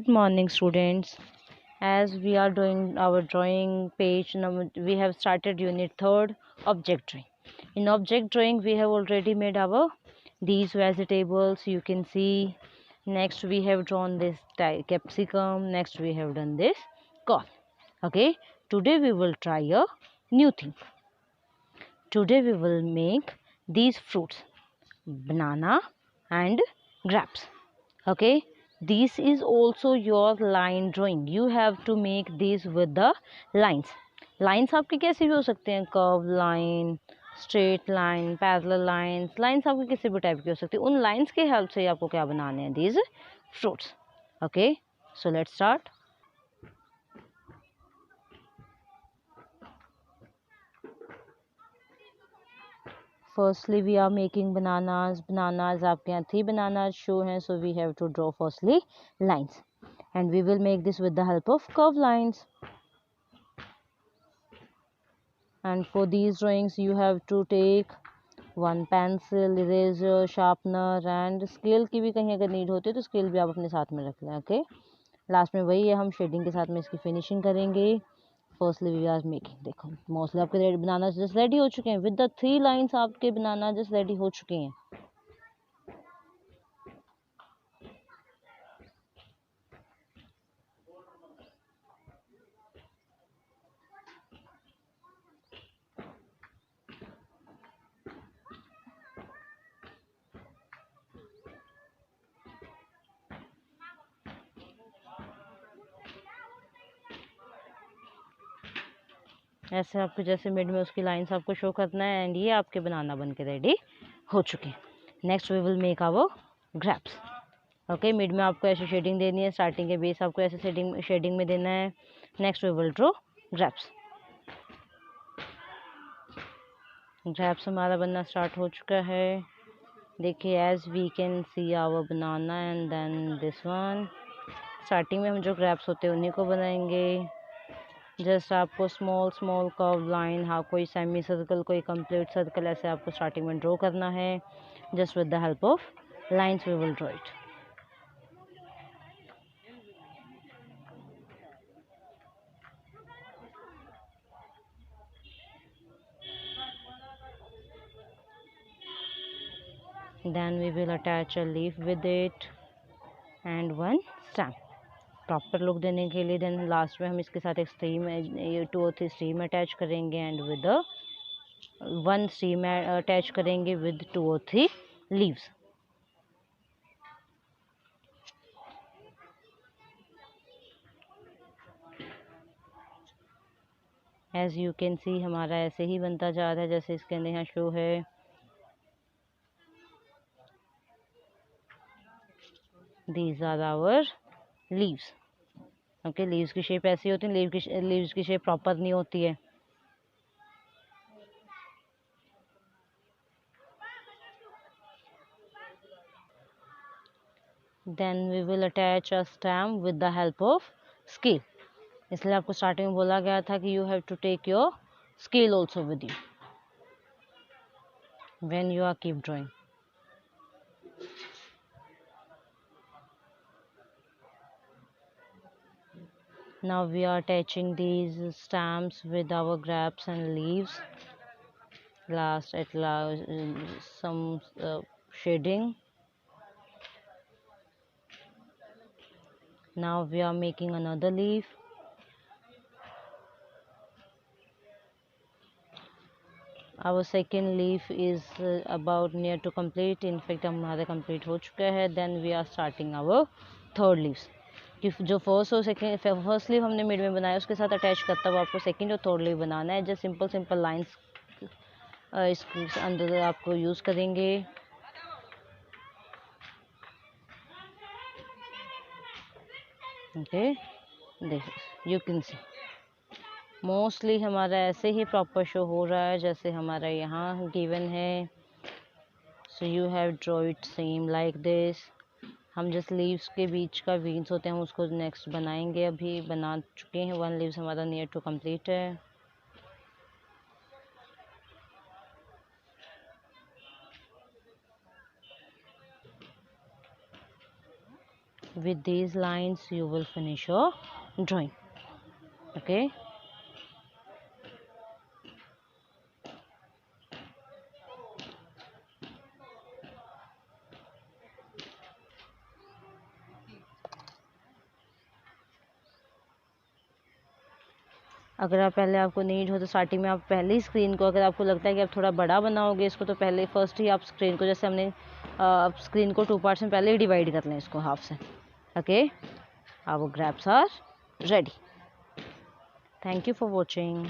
Good morning, students. As we are doing our drawing page number, we have started unit 3rd, object drawing. In object drawing, we have already made our these vegetables. You can see. Next, we have drawn this capsicum. Next, we have done this corn. Okay. Today we will try a new thing. Today we will make these fruits, banana and grapes. Okay, this is also your line drawing. You have to make this with the lines आपके कैसे भी हो सकते हैं, curve line, straight line, parallel lines आपके किसी भी type की हो सकती है. उन लाइंस के हेल्प से आपको क्या बनाने हैं, these fruits. Okay, so let's start. Firstly, we are making bananas. आपके यहाँ 3 bananas show हैं, so we have to draw firstly lines, and we will make this with the help of curve lines. And for these drawings, you have to take one pencil, eraser, sharpener and scale की भी कहीं अगर need होती है तो scale भी आप अपने साथ में रख लें. ओके, लास्ट में वही है, हम शेडिंग के साथ में इसकी फिनिशिंग करेंगे. फर्स्टली वी आर मेकिंग, देखो मोस्टली आपके बनाना जस्ट रेडी हो चुके हैं. विद द 3 लाइंस आपके बनाना जस्ट रेडी हो चुके हैं. ऐसे आपको जैसे मिड में उसकी लाइंस आपको शो करना है, एंड ये आपके बनाना बन के रेडी हो चुके हैं. Next we will make our grapes. Okay, mid में आपको ऐसे शेडिंग देनी है, स्टार्टिंग के बेस आपको ऐसे शेडिंग में देना है. Next we will draw grapes. Grapes हमारा बनना स्टार्ट हो चुका है. देखिए, as we can see our banana and then this one. Starting में हम जो ग्रैप्स होते हैं उन्हीं को बनाएंगे. जस्ट आपको स्मॉल कर्व लाइन, हाँ कोई सेमी सर्कल, कोई कंप्लीट सर्कल, ऐसे आपको स्टार्टिंग में ड्रॉ करना है. Just with the help of lines we will draw it. Then we will attach a leaf with it and one stem. Proper look देने के लिए देन लास्ट में हम इसके साथ एक स्ट्रीम, 2 और 3 स्ट्रीम अटैच करेंगे, and with one stream attach करेंगे विद 2 और 3 leaves. As you can see हमारा ऐसे ही बनता जा रहा है जैसे इसके अंदर यहाँ शो है. These are our leaves. Okay, leaves की शेप ऐसी होती है, लीव्स की शेप प्रॉपर नहीं होती है. Then we will attach a stem with the help of scale. इसलिए आपको स्टार्टिंग में बोला गया था कि you have to take your scale also with you when you are keep drawing. Now we are attaching these stamps with our grapes and leaves. Last at last, some shading. Now we are making another leaf. Our second leaf is about near to complete. In fact, हमारा complete हो चुका है. Then we are starting our third leaves. कि जो first leave हमने mid में बनाया उसके साथ अटैच करता हुआ आपको सेकंड और थर्ड लीव बनाना है. जस्ट सिंपल लाइंस इसके अंदर आपको यूज़ करेंगे. ओके, देखिए यू कैन सी मोस्टली हमारा ऐसे ही प्रॉपर शो हो रहा है जैसे हमारा यहाँ गिवन है. So you have draw it same like this. हम जस्ट लीव्स के बीच का वीन्स होते हैं उसको नेक्स्ट बनाएंगे. अभी बना चुके हैं. 1 लीव्स हमारा नियर टू कंप्लीट है. with these lines you will finish your drawing. Okay. अगर आप पहले आपको नीड हो तो स्टार्टिंग में आप पहले ही स्क्रीन को, अगर आपको लगता है कि आप थोड़ा बड़ा बनाओगे इसको, तो पहले फर्स्ट ही आप स्क्रीन को, जैसे हमने स्क्रीन को 2 पार्ट्स में पहले ही डिवाइड कर लें इसको हाफ से. Okay, our grapes are ready. Thank you for watching.